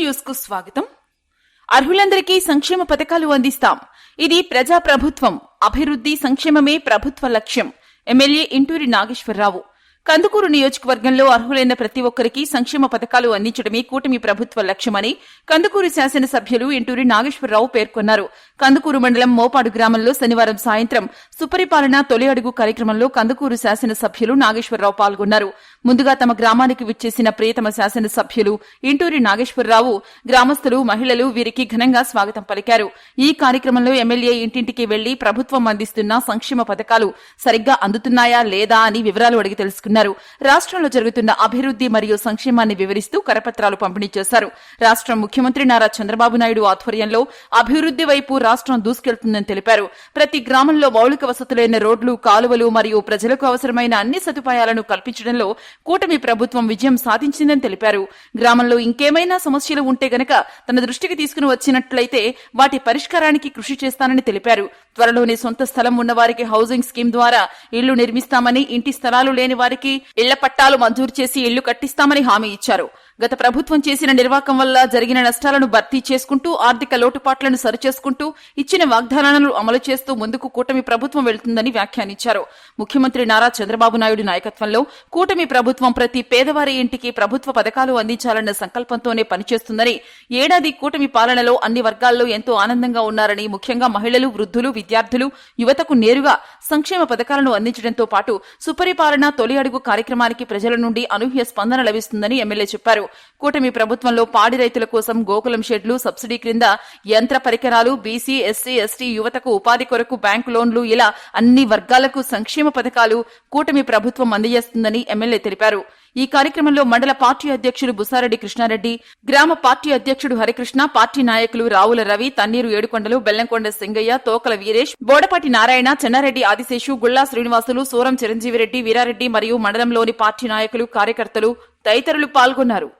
News కు స్వాగతం. అర్హులందరికీ సంక్షేమ పథకాలు అందిస్తాం. ఇది ప్రజా ప్రభుత్వం. అభివృద్ధి సంక్షేమమే ప్రభుత్వ లక్ష్యం. ఎమ్మెల్యే ఇంటూరి నాగేశ్వరరావు. కందుకూరు నియోజకవర్గంలో అర్హులైన ప్రతి ఒక్కరికి సంక్షేమ పథకాలు అందించడమే కూటమి ప్రభుత్వ లక్ష్యమని కందుకూరు శాసనసభ్యులు ఇంటూరి నాగేశ్వరరావు పేర్కొన్నారు. కందుకూరు మండలం మోపాడు గ్రామంలో శనివారం సాయంత్రం సుపరిపాలన తొలి అడుగు కార్యక్రమంలో కందుకూరు శాసనసభ్యులు నాగేశ్వరరావు పాల్గొన్నారు. ముందుగా తమ గ్రామానికి విచ్చేసిన ప్రియతమ శాసనసభ్యులు ఇంటూరి నాగేశ్వరరావు గ్రామస్తులు, మహిళలు వీరికి ఘనంగా స్వాగతం పలికారు. ఈ కార్యక్రమంలో ఎమ్మెల్యే ఇంటింటికి వెళ్లి ప్రభుత్వం అందిస్తున్న సంక్షేమ పథకాలు సరిగ్గా అందుతున్నాయా లేదా అని వివరాలు అడిగి తెలుసుకున్నారు. రాష్ట్రంలో జరుగుతున్న అభివృద్ధి మరియు సంక్షేమాన్ని వివరిస్తూ కరపత్రాలు పంపిణీ చేశారు. రాష్ట్ర ముఖ్యమంత్రి నారా చంద్రబాబు నాయుడు ఆధ్వర్యంలో అభివృద్ధి వైపు రాష్ట్రం దూసుకెళ్తుందని తెలిపారు. ప్రతి గ్రామంలో మౌలిక వసతులైన రోడ్లు, కాలువలు మరియు ప్రజలకు అవసరమైన అన్ని సదుపాయాలను కల్పించడంలో కూటమి ప్రభుత్వం విజయం సాధించిందని తెలిపారు. గ్రామంలో ఇంకేమైనా సమస్యలు ఉంటే గనక తన దృష్టికి తీసుకుని వచ్చినట్లయితే వాటి పరిష్కారానికి కృషి చేస్తానని తెలిపారు. త్వరలోనే సొంత స్థలం ఉన్నవారికి హౌసింగ్ స్కీమ్ ద్వారా ఇళ్లు నిర్మిస్తామని, ఇంటి స్థలాలు లేని వారికి ఇళ్ల పట్టాలు మంజూరు చేసి ఇళ్లు కట్టిస్తామని హామీ ఇచ్చారు. గత ప్రభుత్వం చేసిన నిర్వాకం వల్ల జరిగిన నష్టాలను భర్తీ చేసుకుంటూ, ఆర్థిక లోటుపాట్లను సరిచేసుకుంటూ, ఇచ్చిన వాగ్దానాలను అమలు చేస్తూ ముందుకు కూటమి ప్రభుత్వం వెళ్తుందని వ్యాఖ్యానించారు. ముఖ్యమంత్రి నారా చంద్రబాబు నాయుడు నాయకత్వంలో కూటమి ప్రభుత్వం ప్రతి పేదవారి ఇంటికి ప్రభుత్వ పథకాలు అందించాలన్న సంకల్పంతోనే పనిచేస్తుందని, ఏడాది కూటమి పాలనలో అన్ని వర్గాల్లో ఎంతో ఆనందంగా ఉన్నారని, ముఖ్యంగా మహిళలు, వృద్ధులు, విద్యార్థులు, యువతకు నేరుగా సంక్షేమ పథకాలను అందించడంతో పాటు సుపరిపాలన తొలి అడుగు కార్యక్రమానికి ప్రజల నుండి అనూహ్య స్పందన లభిస్తుందని ఎమ్మెల్యే చెప్పారు. కూటమి ప్రభుత్వంలో పాడి రైతుల కోసం గోకులం షెడ్లు, సబ్సిడీ క్రింద యంత్ర పరికరాలు, బీసీ, ఎస్సీ, ఎస్టీ యువతకు ఉపాధి కొరకు బ్యాంకు లోన్లు, ఇలా అన్ని వర్గాలకు సంక్షేమ పథకాలు కూటమి ప్రభుత్వం అందజేస్తుందని ఎమ్మెల్యే తెలిపారు. ఈ కార్యక్రమంలో మండల పార్టీ అధ్యక్షుడు బుసారెడ్డి కృష్ణారెడ్డి, గ్రామ పార్టీ అధ్యక్షుడు హరికృష్ణ, పార్టీ నాయకులు రావుల రవి, తన్నీరు ఏడుకొండలు, బెల్లంకొండ సింగయ్య, తోకల వీరేష్, బోడపాటి నారాయణ, చెన్నారెడ్డి ఆదిశేషు, గుళ్లా శ్రీనివాసులు, సూరం చిరంజీవిరెడ్డి, వీరారెడ్డి మరియు మండలంలోని పార్టీ నాయకులు, కార్యకర్తలు తదితరులు పాల్గొన్నారు.